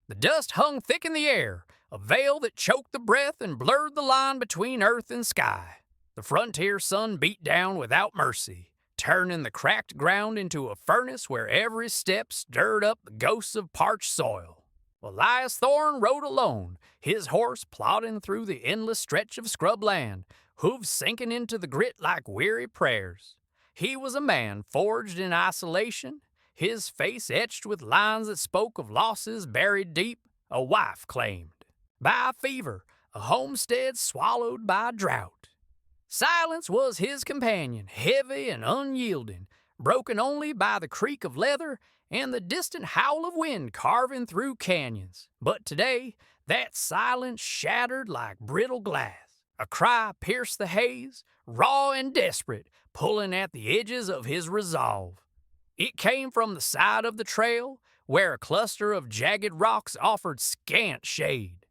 The dust hung thick in the air, a veil that choked the breath and blurred the line between earth and sky. The frontier sun beat down without mercy, turning the cracked ground into a furnace where every step stirred up the ghosts of parched soil. Elias Thorne rode alone, his horse plodding through the endless stretch of scrub land, hooves sinking into the grit like weary prayers. He was a man forged in isolation, his face etched with lines that spoke of losses buried deep, a wife claimed by fever, a homestead swallowed by drought. Silence was his companion, heavy and unyielding, broken only by the creak of leather and the distant howl of wind carving through canyons. But today, that silence shattered like brittle glass. A cry pierced the haze, raw and desperate, pulling at the edges of his resolve. It came from the side of the trail, where a cluster of jagged rocks offered scant shade.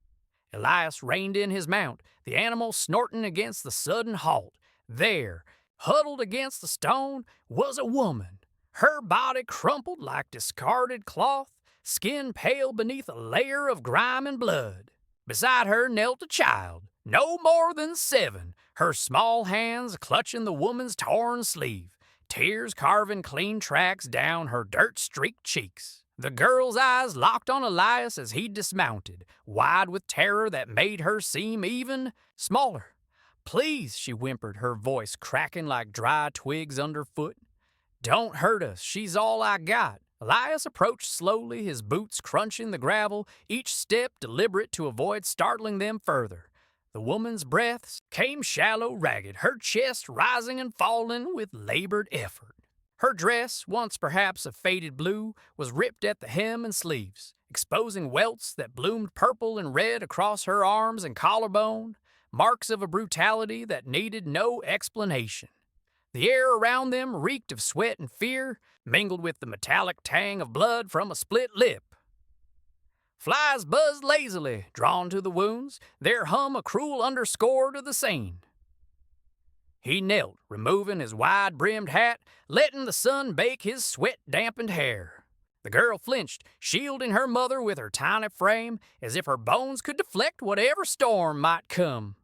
Elias reined in his mount, the animal snorting against the sudden halt. There, huddled against the stone, was a woman, her body crumpled like discarded cloth, skin pale beneath a layer of grime and blood. Beside her knelt a child, no more than 7, her small hands clutching the woman's torn sleeve, tears carving clean tracks down her dirt-streaked cheeks. The girl's eyes locked on Elias as he dismounted, wide with terror that made her seem even smaller. "Please," she whimpered, her voice cracking like dry twigs underfoot. "Don't hurt us, she's all I got." Elias approached slowly, his boots crunching the gravel, each step deliberate to avoid startling them further. The woman's breaths came shallow, ragged, her chest rising and falling with labored effort. Her dress, once perhaps a faded blue, was ripped at the hem and sleeves, exposing welts that bloomed purple and red across her arms and collarbone, marks of a brutality that needed no explanation. The air around them reeked of sweat and fear, mingled with the metallic tang of blood from a split lip. Flies buzzed lazily, drawn to the wounds, their hum a cruel underscore to the scene. He knelt, removing his wide-brimmed hat, letting the sun bake his sweat-dampened hair. The girl flinched, shielding her mother with her tiny frame, as if her bones could deflect whatever storm might come.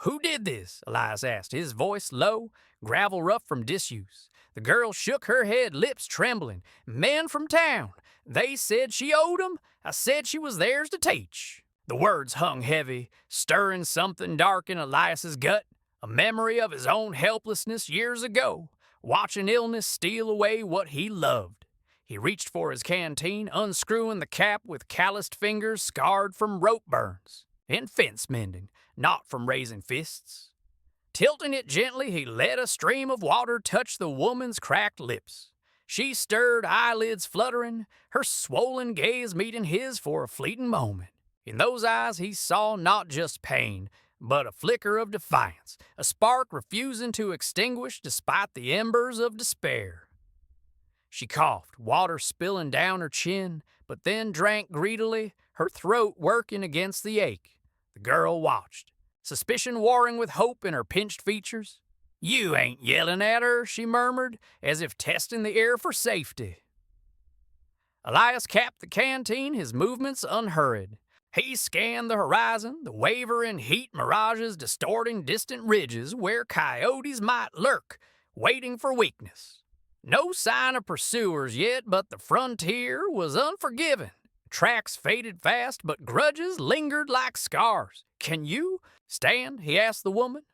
"Who did this?" Elias asked, his voice low, gravel rough from disuse. The girl shook her head, lips trembling. "Men from town. They said she owed 'em. I said she was theirs to teach." The words hung heavy, stirring something dark in Elias's gut, a memory of his own helplessness years ago, watching illness steal away what he loved. He reached for his canteen, unscrewing the cap with calloused fingers scarred from rope burns and fence mending, not from raising fists. Tilting it gently, he let a stream of water touch the woman's cracked lips. She stirred, eyelids fluttering, her swollen gaze meeting his for a fleeting moment. In those eyes he saw not just pain, but a flicker of defiance, a spark refusing to extinguish despite the embers of despair. She coughed, water spilling down her chin, but then drank greedily, her throat working against the ache. The girl watched, suspicion warring with hope in her pinched features. "You ain't yelling at her," she murmured, as if testing the air for safety. Elias capped the canteen, his movements unhurried. He scanned the horizon, the wavering heat mirages distorting distant ridges where coyotes might lurk, waiting for weakness. No sign of pursuers yet, but the frontier was unforgiving. Tracks faded fast, but grudges lingered like scars. "Can you stand?" he asked the woman.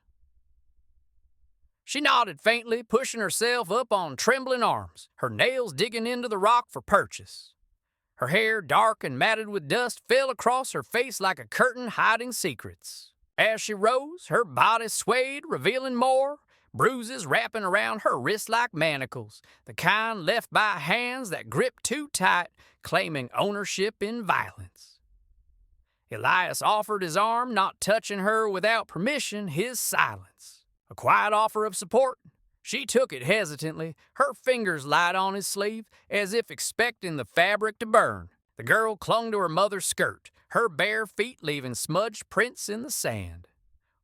She nodded faintly, pushing herself up on trembling arms, her nails digging into the rock for purchase. Her hair, dark and matted with dust, fell across her face like a curtain hiding secrets. As she rose, her body swayed, revealing more, bruises wrapping around her wrists like manacles, the kind left by hands that gripped too tight, claiming ownership in violence. Elias offered his arm, not touching her without permission, his silence. A quiet offer of support. She took it hesitantly, her fingers light on his sleeve, as if expecting the fabric to burn. The girl clung to her mother's skirt, her bare feet leaving smudged prints in the sand.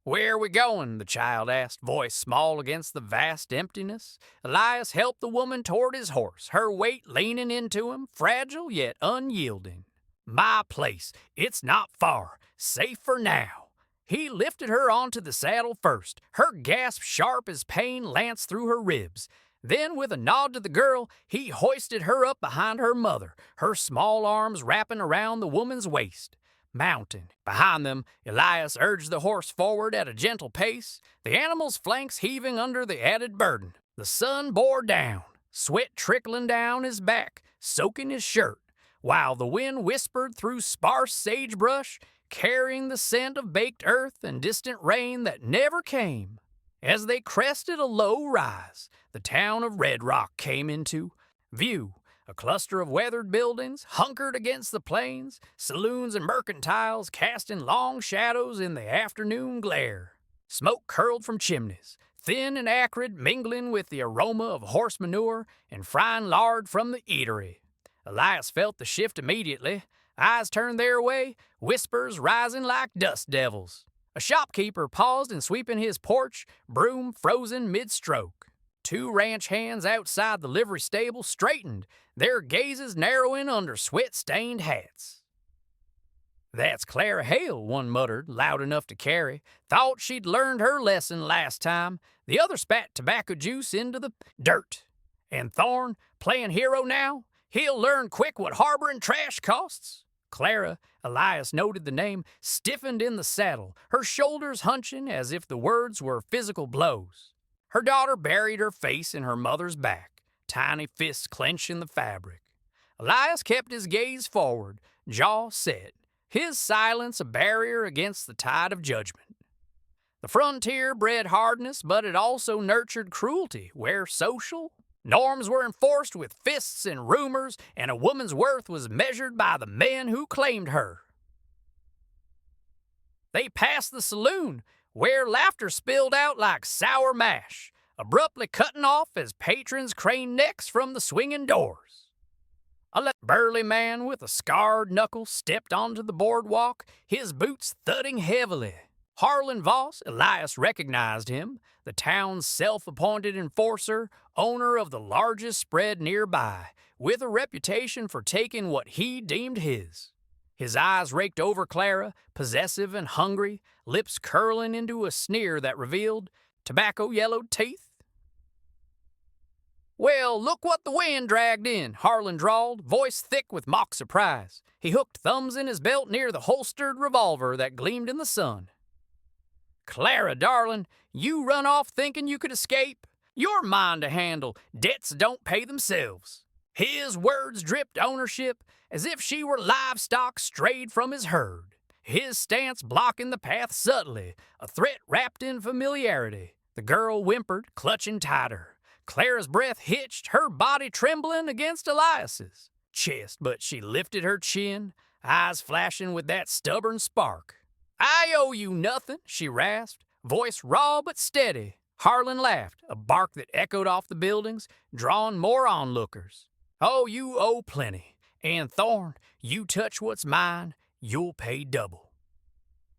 "Where are we going?" the child asked, voice small against the vast emptiness. Elias helped the woman toward his horse, her weight leaning into him, fragile yet unyielding. My place. It's not far. Safe for now. He lifted her onto the saddle first, her gasp sharp as pain lanced through her ribs. Then, with a nod to the girl, he hoisted her up behind her mother, her small arms wrapping around the woman's waist. Mounting behind them, Elias urged the horse forward at a gentle pace, the animal's flanks heaving under the added burden. The sun bore down, sweat trickling down his back, soaking his shirt, while the wind whispered through sparse sagebrush, carrying the scent of baked earth and distant rain that never came. As they crested a low rise, the town of Red Rock came into view. A cluster of weathered buildings hunkered against the plains, saloons and mercantiles casting long shadows in the afternoon glare. Smoke curled from chimneys, thin and acrid, mingling with the aroma of horse manure and frying lard from the eatery. Elias felt the shift immediately, eyes turned their way, whispers rising like dust devils. A shopkeeper paused in sweeping his porch, broom frozen mid-stroke. Two ranch hands outside the livery stable straightened, their gazes narrowing under sweat-stained hats. "That's Clara Hale," one muttered, loud enough to carry. "Thought she'd learned her lesson last time." The other spat tobacco juice into the dirt. "And Thorne, playing hero now? He'll learn quick what harboring trash costs." Clara, Elias noted the name, stiffened in the saddle, her shoulders hunching as if the words were physical blows. Her daughter buried her face in her mother's back, tiny fists clenching the fabric. Elias kept his gaze forward, jaw set, his silence a barrier against the tide of judgment. The frontier bred hardness, but it also nurtured cruelty, where social norms were enforced with fists and rumors, and a woman's worth was measured by the men who claimed her. They passed the saloon, where laughter spilled out like sour mash, abruptly cutting off as patrons craned necks from the swinging doors. A burly man with a scarred knuckle stepped onto the boardwalk, his boots thudding heavily. Harlan Voss, Elias recognized him, the town's self-appointed enforcer, owner of the largest spread nearby, with a reputation for taking what he deemed his. His eyes raked over Clara, possessive and hungry, lips curling into a sneer that revealed tobacco-yellowed teeth. "Well, look what the wind dragged in," Harlan drawled, voice thick with mock surprise. He hooked thumbs in his belt near the holstered revolver that gleamed in the sun. "Clara, darling, you run off thinking you could escape? You're mine to handle. Debts don't pay themselves." His words dripped ownership, as if she were livestock strayed from his herd. His stance blocking the path subtly, a threat wrapped in familiarity. The girl whimpered, clutching tighter. Clara's breath hitched, her body trembling against Elias's chest, but she lifted her chin, eyes flashing with that stubborn spark. "I owe you nothing," she rasped, voice raw but steady. Harlan laughed, a bark that echoed off the buildings, drawing more onlookers. "Oh, you owe plenty. And Thorne, you touch what's mine, you'll pay double."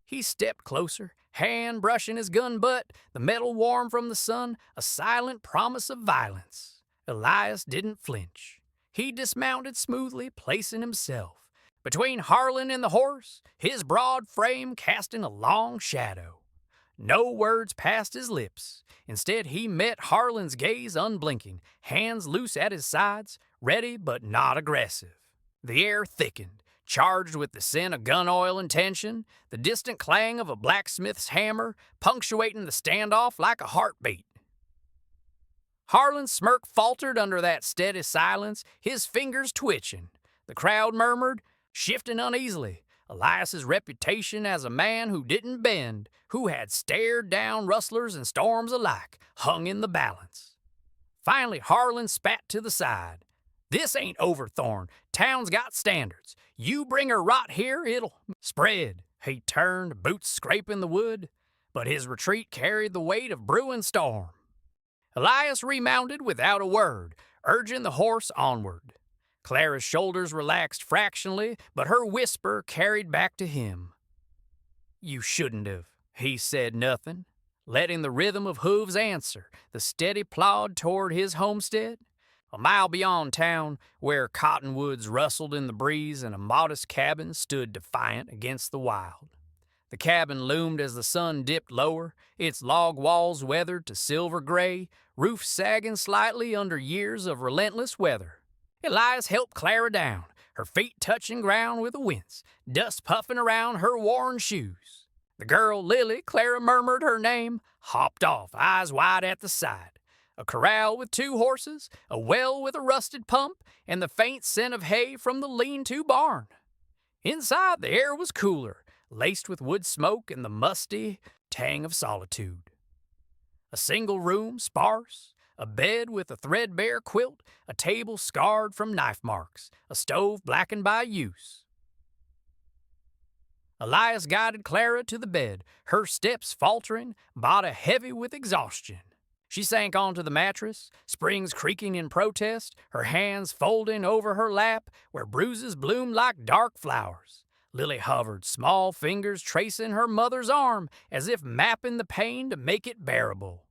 He stepped closer, hand brushing his gun butt, the metal warm from the sun, a silent promise of violence. Elias didn't flinch. He dismounted smoothly, placing himself between Harlan and the horse, his broad frame casting a long shadow. No words passed his lips. Instead, he met Harlan's gaze unblinking, hands loose at his sides, ready but not aggressive. The air thickened, charged with the scent of gun oil and tension, the distant clang of a blacksmith's hammer punctuating the standoff like a heartbeat. Harlan's smirk faltered under that steady silence, his fingers twitching. The crowd murmured, shifting uneasily. Elias's reputation as a man who didn't bend, who had stared down rustlers and storms alike, hung in the balance. Finally, Harlan spat to the side. "This ain't over, Thorne. Town's got standards. You bring her right here, it'll spread." He turned, boots scraping the wood, but his retreat carried the weight of brewing storm. Elias remounted without a word, urging the horse onward. Clara's shoulders relaxed fractionally, but her whisper carried back to him. "You shouldn't have." He said nothing, letting the rhythm of hooves answer the steady plod toward his homestead. A mile beyond town, where cottonwoods rustled in the breeze and a modest cabin stood defiant against the wild. The cabin loomed as the sun dipped lower, its log walls weathered to silver gray, roof sagging slightly under years of relentless weather. Elias helped Clara down, her feet touching ground with a wince, dust puffing around her worn shoes. The girl, Lily, Clara murmured her name, hopped off, eyes wide at the side. A corral with 2 horses, a well with a rusted pump, and the faint scent of hay from the lean-to barn. Inside, the air was cooler, laced with wood smoke and the musty tang of solitude. A single room, sparse, a bed with a threadbare quilt, a table scarred from knife marks, a stove blackened by use. Elias guided Clara to the bed, her steps faltering, body heavy with exhaustion. She sank onto the mattress, springs creaking in protest, her hands folding over her lap where bruises bloomed like dark flowers. Lily hovered, small fingers tracing her mother's arm as if mapping the pain to make it bearable.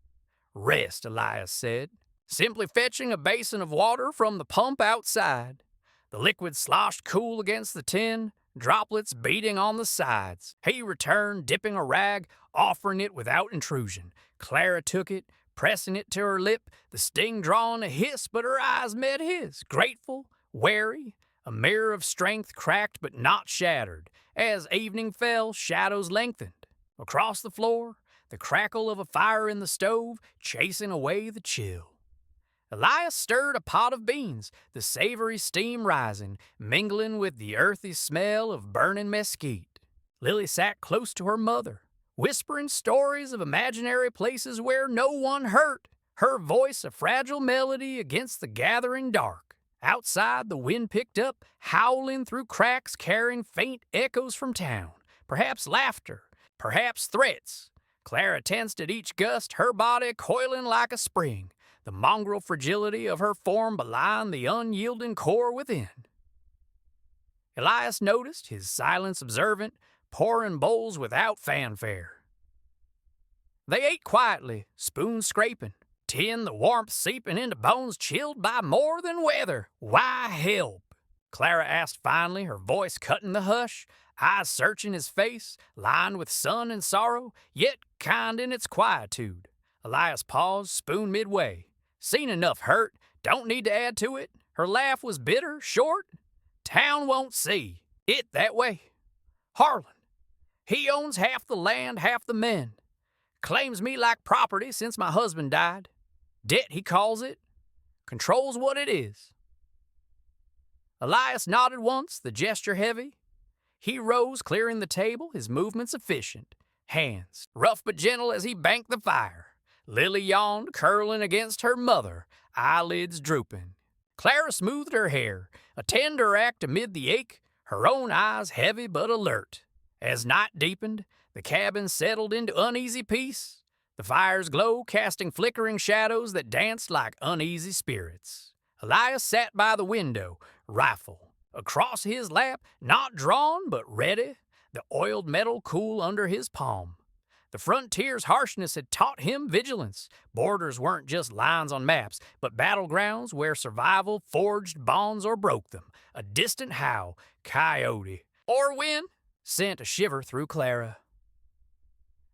Rest, Elias said, simply fetching a basin of water from the pump outside. The liquid sloshed cool against the tin, droplets beating on the sides. He returned, dipping a rag, offering it without intrusion. Clara took it, pressing it to her lip, the sting drawing a hiss, but her eyes met his, grateful, wary, a mirror of strength cracked but not shattered. As evening fell, shadows lengthened. Across the floor, the crackle of a fire in the stove, chasing away the chill. Elias stirred a pot of beans, the savory steam rising, mingling with the earthy smell of burning mesquite. Lily sat close to her mother, whispering stories of imaginary places where no one hurt, her voice a fragile melody against the gathering dark. Outside, the wind picked up, howling through cracks, carrying faint echoes from town, perhaps laughter, perhaps threats. Clara tensed at each gust, her body coiling like a spring, the mongrel fragility of her form belying the unyielding core within. Elias noticed, his silence observant, pouring bowls without fanfare. They ate quietly, spoons scraping, tin the warmth seeping into bones chilled by more than weather. Why help? Clara asked finally, her voice cutting the hush, eyes searching his face, lined with sun and sorrow, yet kind in its quietude. Elias paused, spoon midway. Seen enough hurt, don't need to add to it. Her laugh was bitter, short. Town won't see it that way. Harlan, he owns half the land, half the men. Claims me like property since my husband died. Debt, he calls it. Controls what it is. Elias nodded once, the gesture heavy. He rose, clearing the table, his movements efficient. Hands, rough but gentle as he banked the fire. Lily yawned, curling against her mother, eyelids drooping. Clara smoothed her hair, a tender act amid the ache, her own eyes heavy but alert. As night deepened, the cabin settled into uneasy peace, the fire's glow casting flickering shadows that danced like uneasy spirits. Elias sat by the window, rifle across his lap, not drawn but ready, the oiled metal cool under his palm. The frontier's harshness had taught him vigilance. Borders weren't just lines on maps, but battlegrounds where survival forged bonds or broke them. A distant howl, coyote, or wind, sent a shiver through Clara.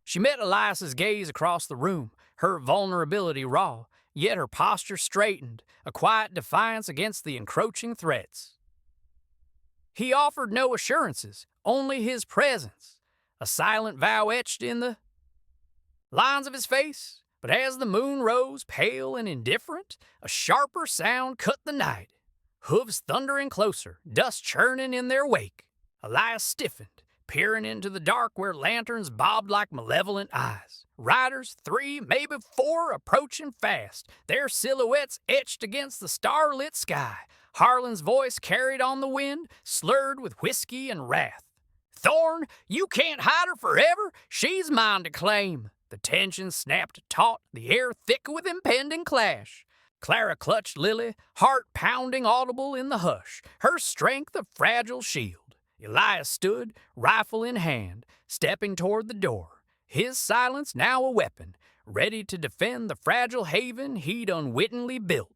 She met Elias's gaze across the room, her vulnerability raw, yet her posture straightened, a quiet defiance against the encroaching threats. He offered no assurances, only his presence, a silent vow etched in the lines of his face. But as the moon rose, pale and indifferent, a sharper sound cut the night. Hooves thundering closer, dust churning in their wake. Elias stiffened, peering into the dark where lanterns bobbed like malevolent eyes. Riders, 3, maybe 4, approaching fast, their silhouettes etched against the starlit sky. Harlan's voice carried on the wind, slurred with whiskey and wrath. Thorne, you can't hide her forever. She's mine to claim. The tension snapped taut, the air thick with impending clash. Clara clutched Lily, heart pounding audible in the hush, her strength a fragile shield. Elias stood, rifle in hand, stepping toward the door, his silence now a weapon, ready to defend the fragile haven he'd unwittingly built.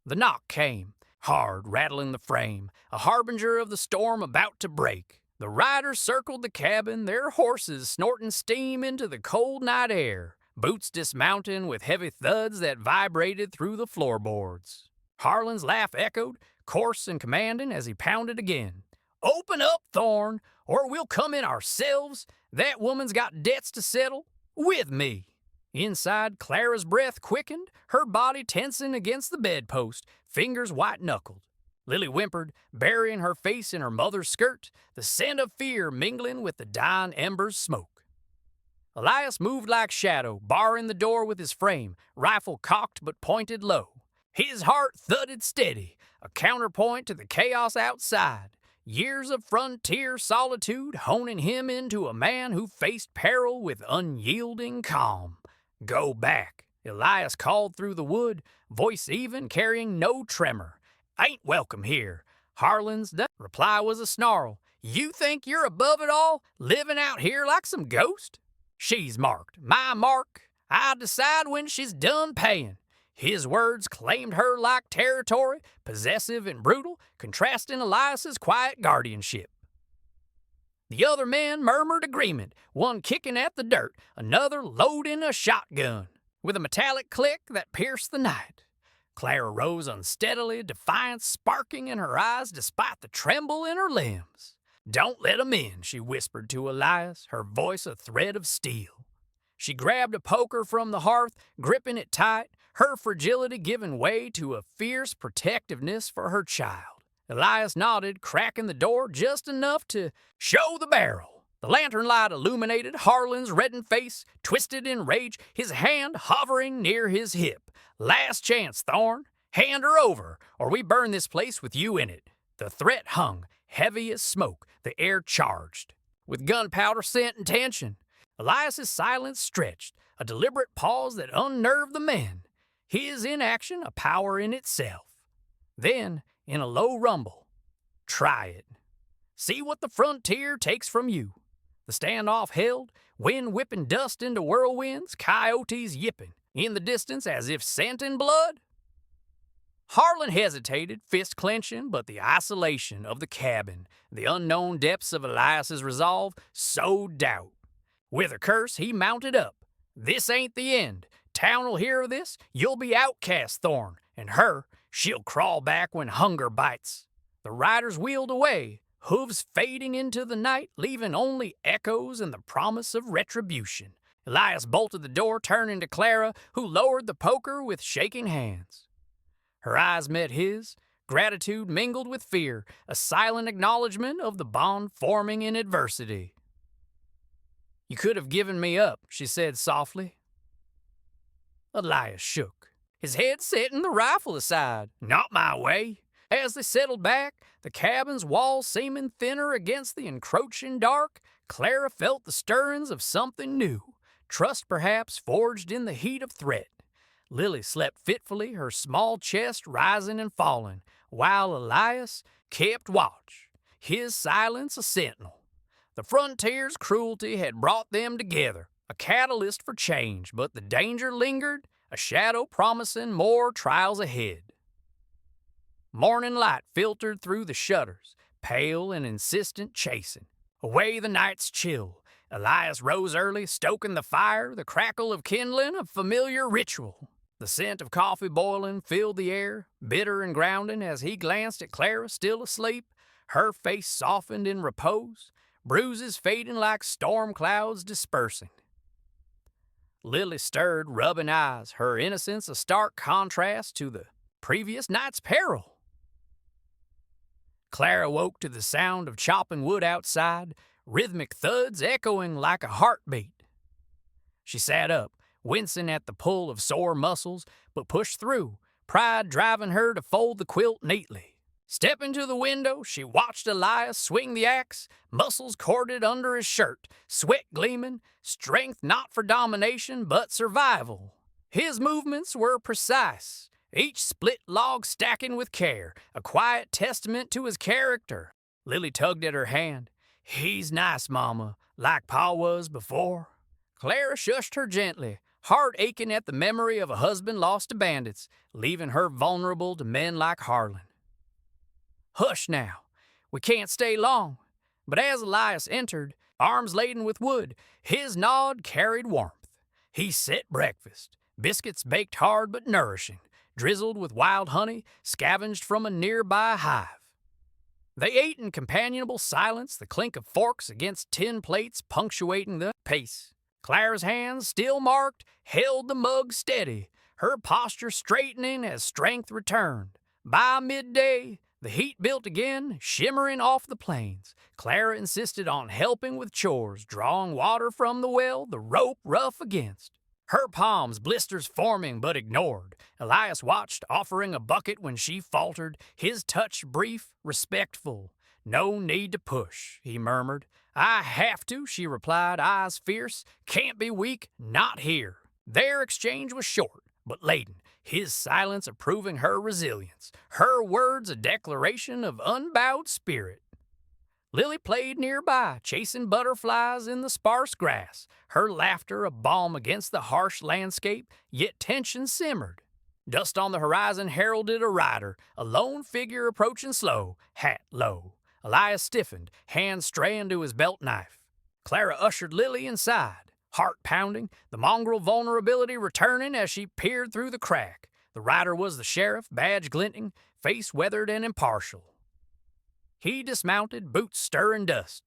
The knock came, hard, rattling the frame, a harbinger of the storm about to break. The riders circled the cabin, their horses snorting steam into the cold night air, boots dismounting with heavy thuds that vibrated through the floorboards. Harlan's laugh echoed, coarse and commanding, as he pounded again. "Open up, Thorn, or we'll come in ourselves. That woman's got debts to settle. With me." Inside, Clara's breath quickened, her body tensing against the bedpost, fingers white-knuckled. Lily whimpered, burying her face in her mother's skirt, the scent of fear mingling with the dying embers' smoke. Elias moved like shadow, barring the door with his frame, rifle cocked but pointed low. His heart thudded steady, a counterpoint to the chaos outside. Years of frontier solitude honing him into a man who faced peril with unyielding calm. "Go back," Elias called through the wood, voice even, carrying no tremor. "Ain't welcome here." Harlan's reply was a snarl. "You think you're above it all, living out here like some ghost? She's marked, my mark. I decide when she's done paying." His words claimed her like territory, possessive and brutal, contrasting Elias's quiet guardianship. The other men murmured agreement, one kicking at the dirt, another loading a shotgun, with a metallic click that pierced the night. Clara rose unsteadily, defiance sparking in her eyes despite the tremble in her limbs. "Don't let 'em in," she whispered to Elias, her voice a thread of steel. She grabbed a poker from the hearth, gripping it tight, her fragility giving way to a fierce protectiveness for her child. Elias nodded, cracking the door just enough to show the barrel. The lantern light illuminated Harlan's reddened face, twisted in rage, his hand hovering near his hip. "Last chance, Thorn. Hand her over, or we burn this place with you in it." The threat hung, heavy as smoke, the air charged with gunpowder scent and tension. Elias's silence stretched, a deliberate pause that unnerved the men. His inaction a power in itself. Then, in a low rumble, "Try it. See what the frontier takes from you." The standoff held, wind whipping dust into whirlwinds, coyotes yipping, in the distance as if scenting blood. Harlan hesitated, fist clenching, but the isolation of the cabin, the unknown depths of Elias's resolve, sowed doubt. With a curse, he mounted up. "This ain't the end. Town'll hear of this. You'll be outcast, Thorn, and her, she'll crawl back when hunger bites." The riders wheeled away, hooves fading into the night, leaving only echoes and the promise of retribution. Elias bolted the door, turning to Clara, who lowered the poker with shaking hands. Her eyes met his, gratitude mingled with fear, a silent acknowledgement of the bond forming in adversity. "You could have given me up," she said softly. Elias shook, his head setting the rifle aside. "Not my way." As they settled back, the cabin's walls seeming thinner against the encroaching dark, Clara felt the stirrings of something new, trust perhaps forged in the heat of threat. Lily slept fitfully, her small chest rising and falling, while Elias kept watch, his silence a sentinel. The frontier's cruelty had brought them together, a catalyst for change, but the danger lingered, a shadow promising more trials ahead. Morning light filtered through the shutters, pale and insistent, chasing away the night's chill. Elias rose early, stoking the fire, the crackle of kindling a familiar ritual. The scent of coffee boiling filled the air, bitter and grounding as he glanced at Clara, still asleep, her face softened in repose, bruises fading like storm clouds dispersing. Lily stirred, rubbing eyes, her innocence a stark contrast to the previous night's peril. Clara woke to the sound of chopping wood outside, rhythmic thuds echoing like a heartbeat. She sat up, wincing at the pull of sore muscles, but pushed through, pride driving her to fold the quilt neatly. Stepping to the window, she watched Elias swing the axe, muscles corded under his shirt, sweat gleaming, strength not for domination but survival. His movements were precise, each split log stacking with care, a quiet testament to his character. Lily tugged at her hand. "He's nice, Mama, like Pa was before." Clara shushed her gently, heart aching at the memory of a husband lost to bandits, leaving her vulnerable to men like Harlan. Hush now, we can't stay long. But as Elias entered, arms laden with wood, his nod carried warmth. He set breakfast, biscuits baked hard but nourishing, drizzled with wild honey, scavenged from a nearby hive. They ate in companionable silence, the clink of forks against tin plates punctuating the pace. Clara's hands, still marked, held the mug steady, her posture straightening as strength returned. By midday, the heat built again, shimmering off the plains. Clara insisted on helping with chores, drawing water from the well, the rope rough against. Her palms, blisters forming but ignored. Elias watched, offering a bucket when she faltered, his touch brief, respectful. "No need to push," he murmured. "I have to," she replied, eyes fierce. "Can't be weak, not here." Their exchange was short, but laden, his silence approving her resilience, her words a declaration of unbowed spirit. Lily played nearby, chasing butterflies in the sparse grass, her laughter a balm against the harsh landscape, yet tension simmered. Dust on the horizon heralded a rider, a lone figure approaching slow, hat low. Elias stiffened, hand straying to his belt knife. Clara ushered Lily inside, heart pounding, the mongrel vulnerability returning as she peered through the crack. The rider was the sheriff, badge glinting, face weathered and impartial. He dismounted, boots stirring dust.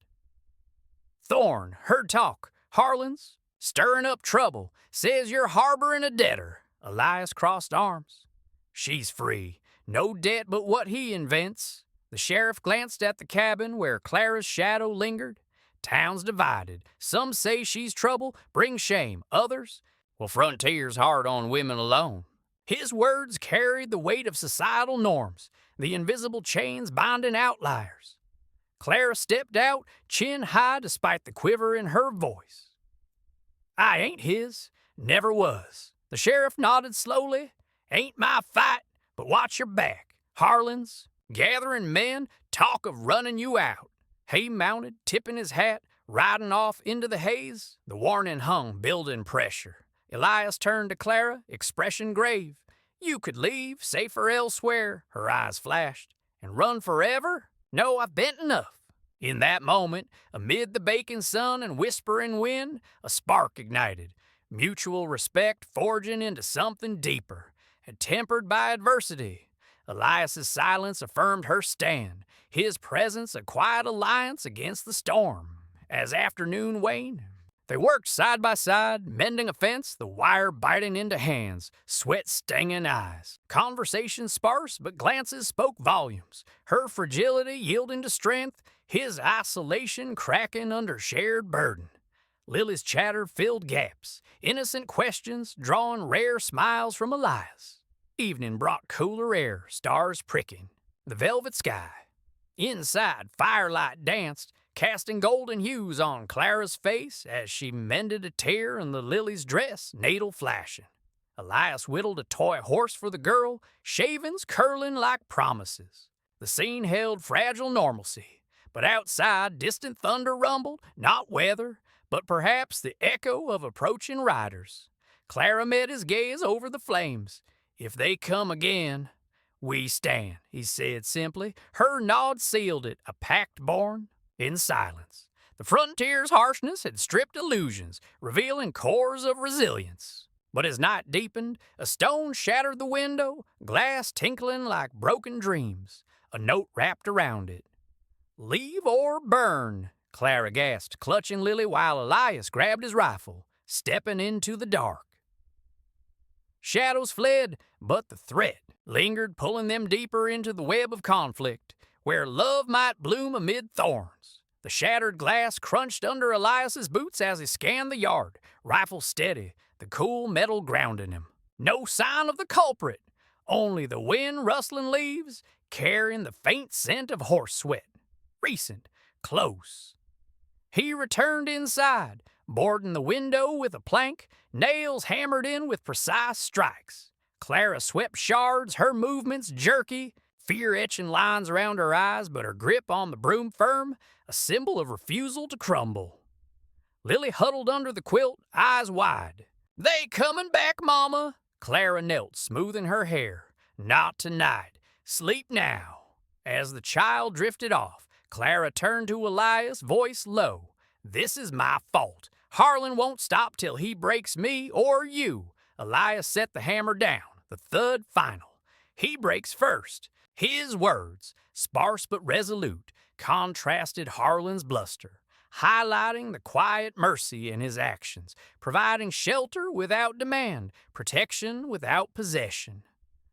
"Thorne, heard talk. Harlan's stirring up trouble. Says you're harboring a debtor." Elias crossed arms. "She's free. No debt but what he invents." The sheriff glanced at the cabin where Clara's shadow lingered. "Town's divided. Some say she's trouble, bring shame. Others, well, frontier's hard on women alone." His words carried the weight of societal norms, the invisible chains binding outliers. Clara stepped out, chin high despite the quiver in her voice. "I ain't his, never was." The sheriff nodded slowly. "Ain't my fight, but watch your back. Harlan's, gathering men, talk of running you out." He mounted, tipping his hat, riding off into the haze. The warning hung, building pressure. Elias turned to Clara, expression grave. "You could leave, safer elsewhere," her eyes flashed. "And run forever? No, I've bent enough." In that moment, amid the baking sun and whispering wind, a spark ignited, mutual respect forging into something deeper, and tempered by adversity. Elias's silence affirmed her stand, his presence a quiet alliance against the storm. As afternoon waned, they worked side by side, mending a fence, the wire biting into hands, sweat stinging eyes. Conversation sparse, but glances spoke volumes, her fragility yielding to strength, his isolation cracking under shared burden. Lily's chatter filled gaps, innocent questions drawing rare smiles from Elias. Evening brought cooler air, stars pricking, the velvet sky. Inside, firelight danced, casting golden hues on Clara's face as she mended a tear in the Lily's dress, needle flashing. Elias whittled a toy horse for the girl, shavings curling like promises. The scene held fragile normalcy, but outside distant thunder rumbled, not weather, but perhaps the echo of approaching riders. Clara met his gaze over the flames. "If they come again, we stand," he said simply. Her nod sealed it, a pact born in silence. The frontier's harshness had stripped illusions, revealing cores of resilience. But as night deepened, a stone shattered the window, glass tinkling like broken dreams. A note wrapped around it. "Leave or burn," Clara gasped, clutching Lily while Elias grabbed his rifle, stepping into the dark. Shadows fled, but the threat lingered, pulling them deeper into the web of conflict, where love might bloom amid thorns. The shattered glass crunched under Elias's boots as he scanned the yard, rifle steady, the cool metal grounding him. No sign of the culprit, only the wind rustling leaves, carrying the faint scent of horse sweat. Recent, close. He returned inside, boarding the window with a plank, nails hammered in with precise strikes. Clara swept shards, her movements jerky, fear-etching lines around her eyes, but her grip on the broom firm, a symbol of refusal to crumble. Lily huddled under the quilt, eyes wide. They comin' back, Mama. Clara knelt, smoothing her hair. Not tonight. Sleep now. As the child drifted off, Clara turned to Elias, voice low. This is my fault. Harlan won't stop till he breaks me or you. Elias set the hammer down, the thud final. He breaks first. His words, sparse but resolute, contrasted Harlan's bluster, highlighting the quiet mercy in his actions, providing shelter without demand, protection without possession.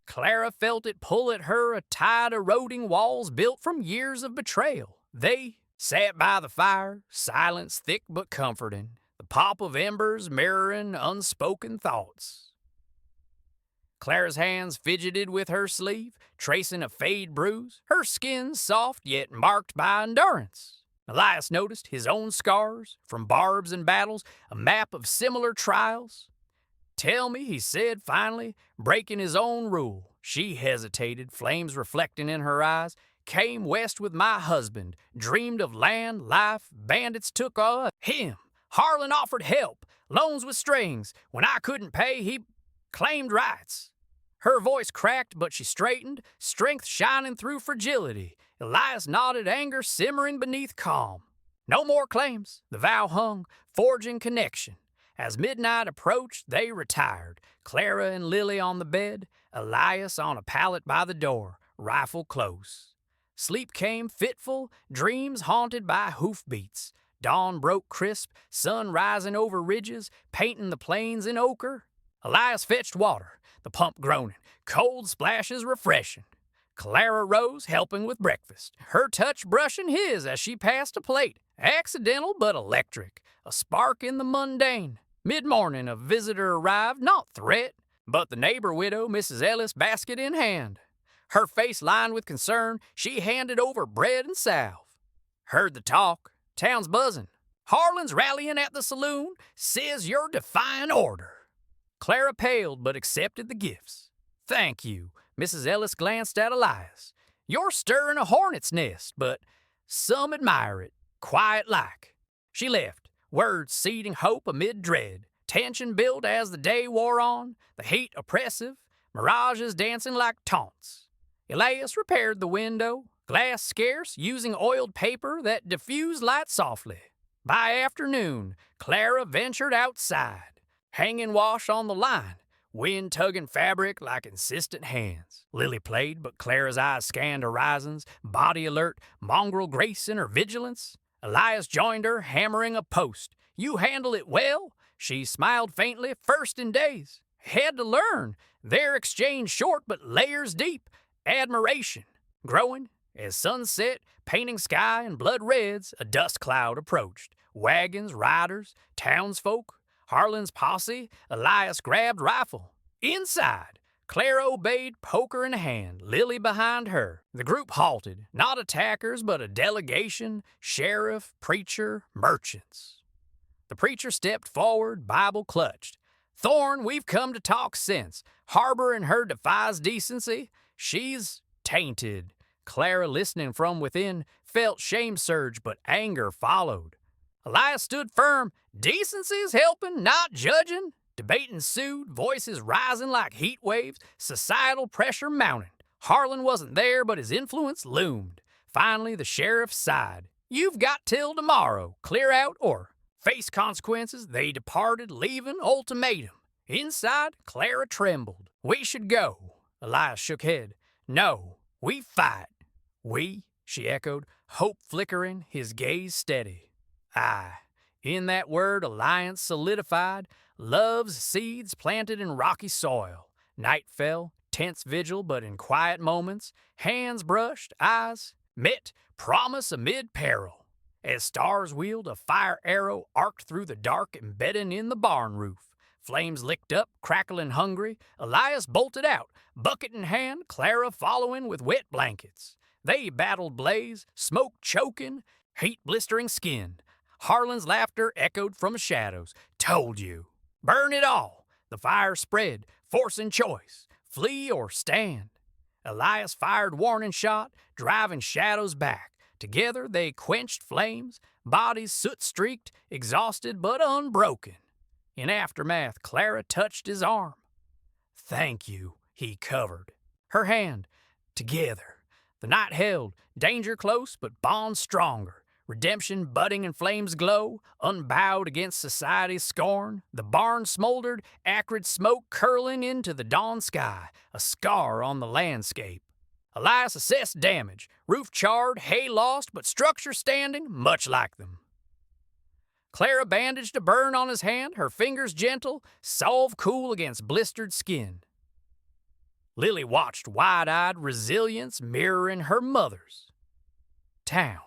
Clara felt it pull at her, a tide eroding walls built from years of betrayal. They sat by the fire, silence thick but comforting, the pop of embers mirroring unspoken thoughts. Clara's hands fidgeted with her sleeve, tracing a fade bruise, her skin soft yet marked by endurance. Elias noticed his own scars, from barbs and battles, a map of similar trials. Tell me, he said finally, breaking his own rule. She hesitated, flames reflecting in her eyes. Came west with my husband, dreamed of land, life, bandits took him. Harlan offered help, loans with strings. When I couldn't pay, he claimed rights. Her voice cracked, but she straightened, strength shining through fragility. Elias nodded, anger simmering beneath calm. No more claims. The vow hung, forging connection. As midnight approached, they retired. Clara and Lily on the bed, Elias on a pallet by the door, rifle close. Sleep came fitful, dreams haunted by hoofbeats. Dawn broke crisp, sun rising over ridges, painting the plains in ochre. Elias fetched water, the pump groaning, cold splashes refreshing. Clara rose, helping with breakfast, her touch brushing his as she passed a plate. Accidental but electric, a spark in the mundane. Mid-morning, a visitor arrived, not threat, but the neighbor widow, Mrs. Ellis, basket in hand. Her face lined with concern, she handed over bread and salve. Heard the talk, town's buzzing. Harlan's rallying at the saloon, says you're defying order. Clara paled but accepted the gifts. Thank you. Mrs. Ellis glanced at Elias. You're stirring a hornet's nest, but some admire it, quiet like. She left, words seeding hope amid dread. Tension built as the day wore on, the heat oppressive, mirages dancing like taunts. Elias repaired the window, glass scarce, using oiled paper that diffused light softly. By afternoon, Clara ventured outside, hanging wash on the line, wind tugging fabric like insistent hands. Lily played, but Clara's eyes scanned horizons, body alert, mongrel grace in her vigilance. Elias joined her, hammering a post. You handle it well? She smiled faintly, first in days. Had to learn. Their exchange short, but layers deep. Admiration growing. As sunset, painting sky in blood reds, a dust cloud approached. Wagons, riders, townsfolk, Harlan's posse. Elias grabbed rifle. Inside, Clara obeyed, poker in hand, Lily behind her. The group halted, not attackers, but a delegation, sheriff, preacher, merchants. The preacher stepped forward, Bible clutched. Thorne, we've come to talk sense. Harboring her defies decency. She's tainted. Clara, listening from within, felt shame surge, but anger followed. Elias stood firm. Decency's helping, not judging. Debate ensued, voices rising like heat waves, societal pressure mounting. Harlan wasn't there, but his influence loomed. Finally, the sheriff sighed. You've got till tomorrow. Clear out or face consequences. They departed, leaving ultimatum. Inside, Clara trembled. We should go. Elias shook head. No, we fight. We, she echoed, hope flickering, his gaze steady. Aye, in that word alliance solidified, love's seeds planted in rocky soil. Night fell, tense vigil, but in quiet moments, hands brushed, eyes met, promise amid peril. As stars wheeled, a fire arrow arced through the dark, embedding in the barn roof. Flames licked up, crackling hungry. Elias bolted out, bucket in hand, Clara following with wet blankets. They battled blaze, smoke choking, heat blistering skin. Harlan's laughter echoed from the shadows. Told you. Burn it all. The fire spread, forcing choice. Flee or stand. Elias fired warning shot, driving shadows back. Together they quenched flames, bodies soot-streaked, exhausted but unbroken. In aftermath, Clara touched his arm. "Thank you," he covered. Her hand. Together. The night held, danger close, but bond stronger. Redemption budding in flames glow, unbowed against society's scorn. The barn smoldered, acrid smoke curling into the dawn sky, a scar on the landscape. Elias assessed damage, roof charred, hay lost, but structure standing, much like them. Clara bandaged a burn on his hand, her fingers gentle, salve cool against blistered skin. Lily watched wide-eyed resilience mirroring her mother's. Town.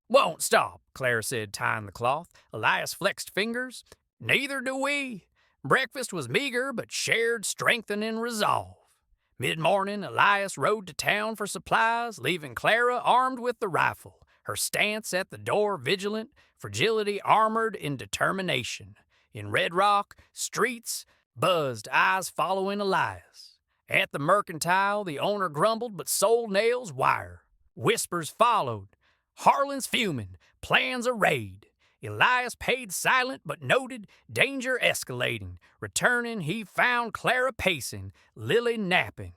"Won't stop," Clara said, tying the cloth. Elias flexed fingers. "Neither do we." Breakfast was meager, but shared strengthening resolve. Mid-morning, Elias rode to town for supplies, leaving Clara armed with the rifle, her stance at the door vigilant, fragility armored in determination. In Red Rock, streets buzzed, eyes following Elias. At the mercantile, the owner grumbled but sold nails wire. Whispers followed. Harlan's fuming, plans a raid. Elias paid silent but noted, danger escalating. Returning, he found Clara pacing, Lily napping.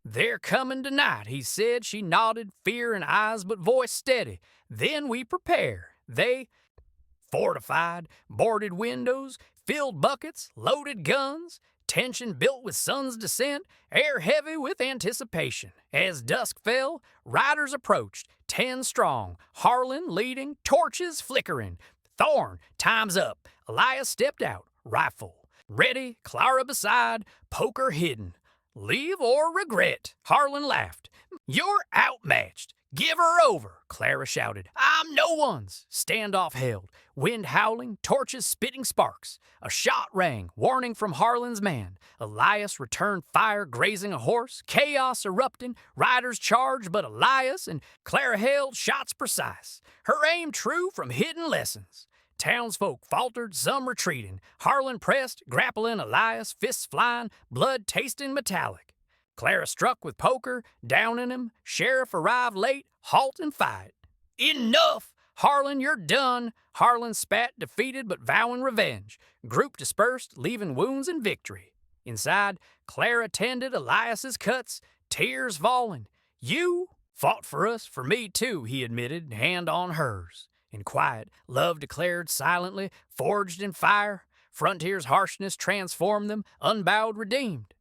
"They're coming tonight," he said. She nodded, fear in eyes but voice steady. "Then we prepare." They fortified, boarded windows, filled buckets, loaded guns. Tension built with sun's descent, air heavy with anticipation. As dusk fell, riders approached, 10 strong, Harlan leading, torches flickering. Thorn, time's up. Elias stepped out, rifle ready, Clara beside, poker hidden. "Leave or regret," Harlan laughed. "You're outmatched. Give her over," Clara shouted. "I'm no one's." Standoff held, wind howling, torches spitting sparks. A shot rang, warning from Harlan's man. Elias returned fire, grazing a horse. Chaos erupting, riders charged, but Elias and Clara held shots precise. Her aim true from hidden lessons. Townsfolk faltered, some retreating. Harlan pressed, grappling Elias, fists flying, blood tasting metallic. Clara struck with poker, downing him. Sheriff arrived late, halt and fight. "Enough! Harlan, you're done." Harlan spat, defeated but vowing revenge. Group dispersed, leaving wounds and victory. Inside, Clara tended Elias's cuts, tears falling. "You fought for us, for me too," he admitted, hand on hers. In quiet, love declared silently, forged in fire. Frontier's harshness transformed them, unbowed, redeemed.